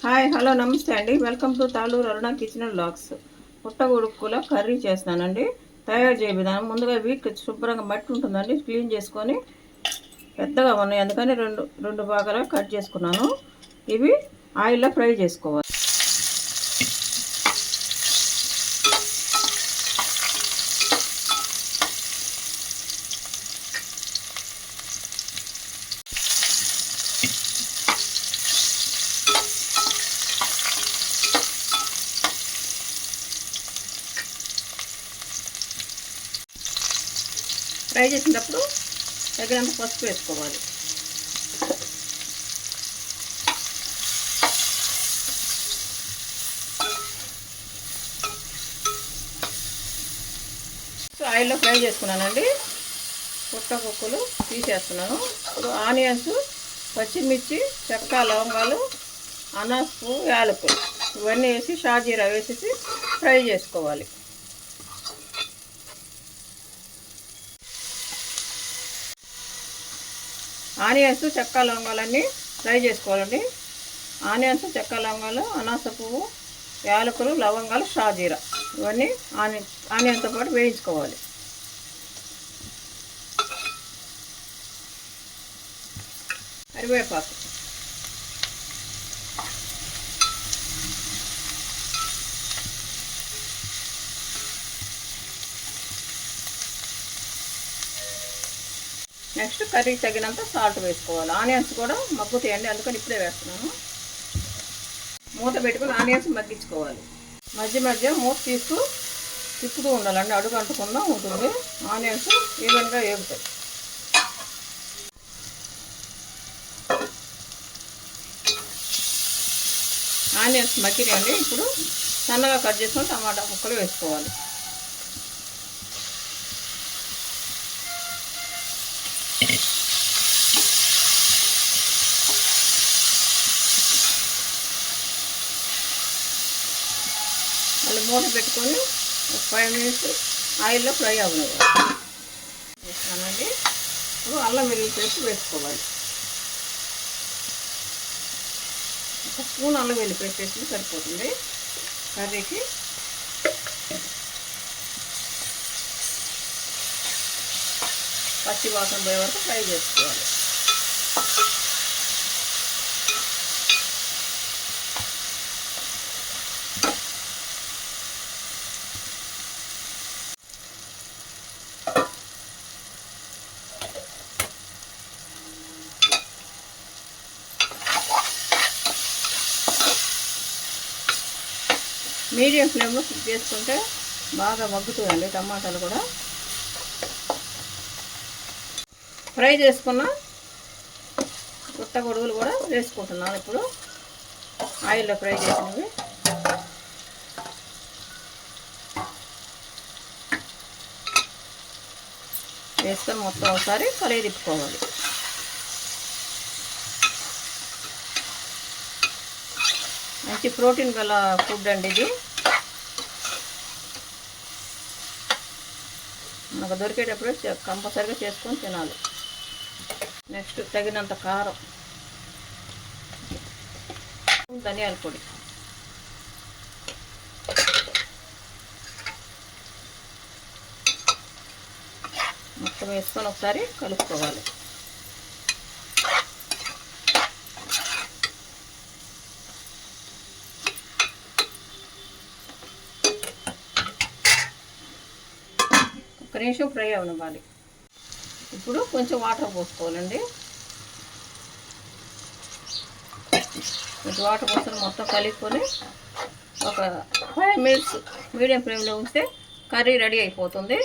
Hi hello నమస్తే అండి. Welcome to Taluru Aruna kitchen vlogs. పుట్టగొడుక్కుల కర్రీ చేస్తానండి. తయారు చేయ విధానం ముందుగా వీక్ శుభ్రంగా మట్టి ఉంటుందండి, క్లీన్ చేసుకొని పెద్దగా ఉన్నాయి అందుకని రెండు భాగాలుగా కట్ చేసుకున్నాను. ఇవి ఆయిల్లో ఫ్రై చేసుకోవాలి. ఫ్రై చేసినప్పుడు తగినంత పసుపు వేసుకోవాలి. ఆయిల్లో ఫ్రై చేసుకున్నానండి. పుట్టగొక్కులు తీసేస్తున్నాను. ఇప్పుడు ఆనియన్స్, పచ్చిమిర్చి, చెక్క, లవంగాలు, అనాసు, యాలకులు ఇవన్నీ వేసి షాజీరా వేసేసి ఫ్రై చేసుకోవాలి. ఆనియన్స్, చెక్క, లవంగాలన్నీ ఫ్రై చేసుకోవాలండి. ఆనియన్స్, చెక్క, లవంగాలు, అనాస పువ్వు, యాలకులు, లవంగాలు, షాజీరా ఇవన్నీ ఆనియన్తో పాటు వేయించుకోవాలి. కరివేపాకు, నెక్స్ట్ కర్రీకి తగినంత సాల్ట్ వేసుకోవాలి. ఆనియన్స్ కూడా మగ్గుతాయండి, అందుకని ఇప్పుడే వేస్తున్నాను. మూత పెట్టుకుని ఆనియన్స్ మగ్గించుకోవాలి. మధ్య మధ్య మూత తీస్తూ తిప్పుతూ ఉండాలండి, అడుగు అంటకుండా ఉంటుంది. ఆనియన్స్ ఈవెన్గా వేగుతాయి. ఆనియన్స్ మగ్గినాయండి. ఇప్పుడు సన్నగా కట్ చేసుకొని టమాటా ముక్కలు వేసుకోవాలి. మళ్ళీ మూత పెట్టుకొని ఒక 5 మినిట్స్ ఆయిల్లో ఫ్రై అవ్వనివ్వాలి. వేస్తానండి. ఇప్పుడు అల్లం వెల్లుల్లి పేస్ట్ వేసుకోవాలి. ఒక స్పూన్ అల్లం వెల్లుల్లి పేస్ట్ వేసి సరిపోతుంది కర్రీకి. పచ్చి వాసన పోయే వరకు ఫ్రై చేసుకోవాలి. మీడియం ఫ్లేమ్లో కుక్ చేసుకుంటే బాగా మగ్గుతుందండి. టమాటాలు కూడా ఫ్రై చేసుకున్న పుట్టగొడుగులు కూడా వేసుకుంటున్నాను. ఇప్పుడు ఆయిల్లో ఫ్రై చేసినవి వేసుకొని మొత్తం ఒకసారి కలయి తిప్పుకోవాలి. మంచి ప్రోటీన్ గల ఫుడ్ అండి ఇది. మనకు దొరికేటప్పుడు కంపల్సరీగా చేసుకొని తినాలి. నెక్స్ట్ తగినంత కారం, ధనియాల పొడి, మొత్తం వేసుకొని ఒకసారి కలుపుకోవాలి. ఒక నిమిషం ఫ్రై అవ్వనివ్వాలి. ఇప్పుడు కొంచెం వాటర్ పోసుకోవాలండి. కొంచెం వాటర్ పోసుకొని మొత్తం కలుపుకొని ఒక 5 మినిట్స్ మీడియం ఫ్లేమ్లో ఉంచితే కర్రీ రెడీ అయిపోతుంది.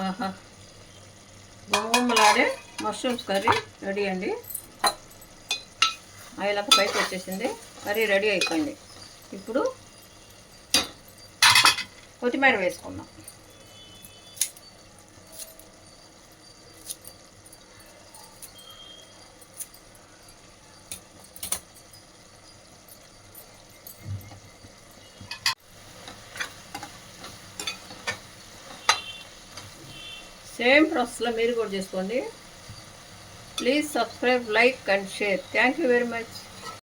ఆహా, గుమ్మలాడే మష్రూమ్స్ కర్రీ రెడీ అండి. ఆయిల్ అంతా పైకి వచ్చేసింది. కర్రీ రెడీ అయిపోయింది. ఇప్పుడు కొత్తిమీర వేసుకుందాం. సేమ్ ప్రాసెస్లో మీరు కూడా చేసుకోండి. Please subscribe, like and share. Thank you very much.